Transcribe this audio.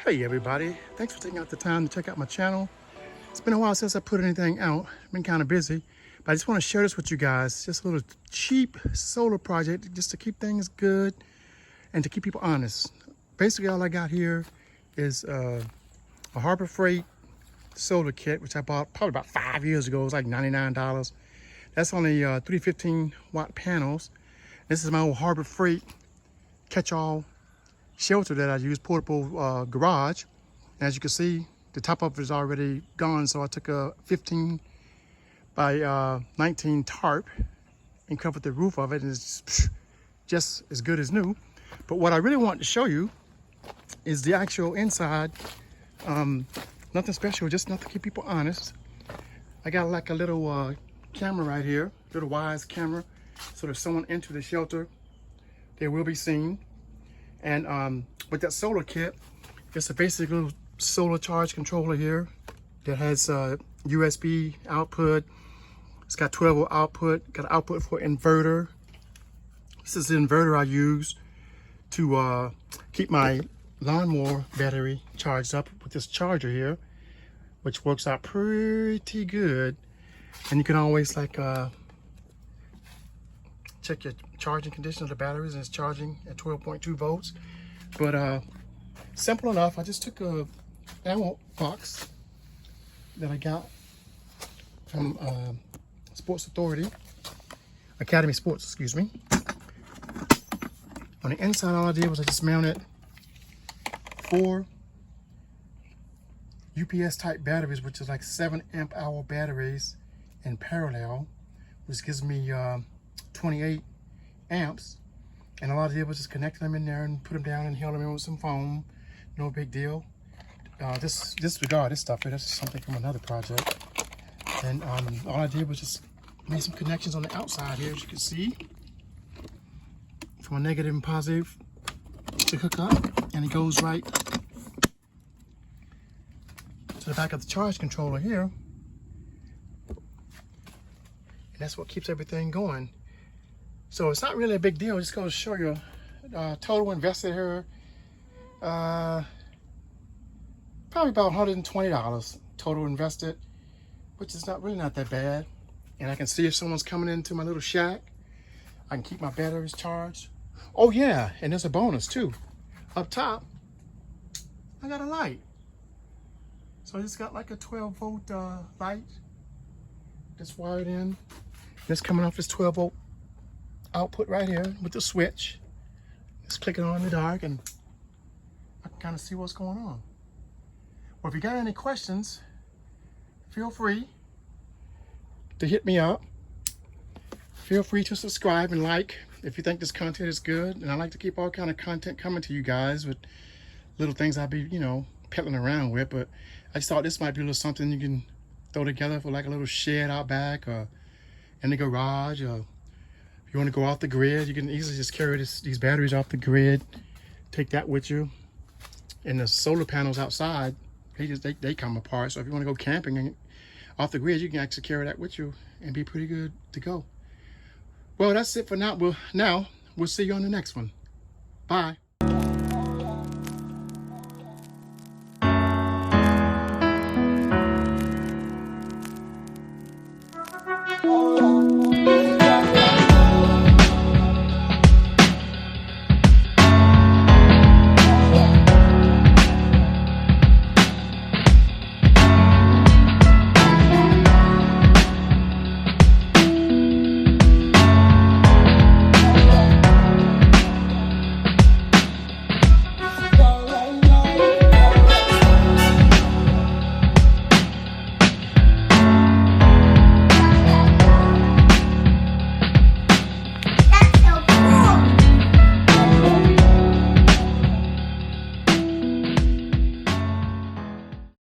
Hey everybody, thanks for taking out the time to check out my channel. It's been a while since I put anything out. I've been kind of busy, but I just want to share this with you guys. Just a little cheap solar project just to keep things good and to keep people honest. Basically all I got here is a Harbor Freight solar kit, which I bought probably about 5 years ago. It was like $99. That's only 315 watt panels. This is my old Harbor Freight catch-all shelter that I use, portable garage. And as you can see, the top of it is already gone, so I took a 15 by 19 tarp and covered the roof of it, and it's just as good as new. But what I really want to show you is the actual inside. Nothing special, just enough to keep people honest. I got like a little camera right here, little Wyze camera, so if someone enters the shelter, they will be seen. And with that solar kit, it's a basic little solar charge controller here that has USB output. It's got 12 volt output, got an output for inverter. This is the inverter I use to keep my lawnmower battery charged up with this charger here, which works out pretty good. And you can always like check your charging condition of the batteries, and it's charging at 12.2 volts. But simple enough. I just took a ammo box that I got from Sports Authority, Academy Sports, excuse me. On the inside, all I did was I just mounted 4 UPS type batteries, which is like 7 amp hour batteries in parallel, which gives me 28 amps. And all I did was just connect them in there and put them down and held them in with some foam. No big deal. Disregard this stuff here. That's something from another project. And all I did was just make some connections on the outside here, as you can see, from a negative and positive to hook up, and it goes right to the back of the charge controller here. And that's what keeps everything going. So it's not really a big deal. Just going to show you total invested here. Probably about $120 total invested, which is not that bad. And I can see if someone's coming into my little shack, I can keep my batteries charged. Oh yeah, and there's a bonus too. Up top, I got a light. So I just got like a 12 volt light that's wired in. And it's coming off this 12 volt output right here with the switch. Just click it on in the dark and I can kind of see what's going on. Well, if you got any questions, feel free to hit me up. Feel free to subscribe and like if you think this content is good. And I like to keep all kind of content coming to you guys with little things I'll be, you know, peddling around with. But I just thought this might be a little something you can throw together for like a little shed out back or in the garage, or if you want to go off the grid, you can easily just carry these batteries off the grid, take that with you. And the solar panels outside, they come apart. So if you want to go camping and off the grid, you can actually carry that with you and be pretty good to go. Well, that's it for now. We'll see you on the next one. Bye.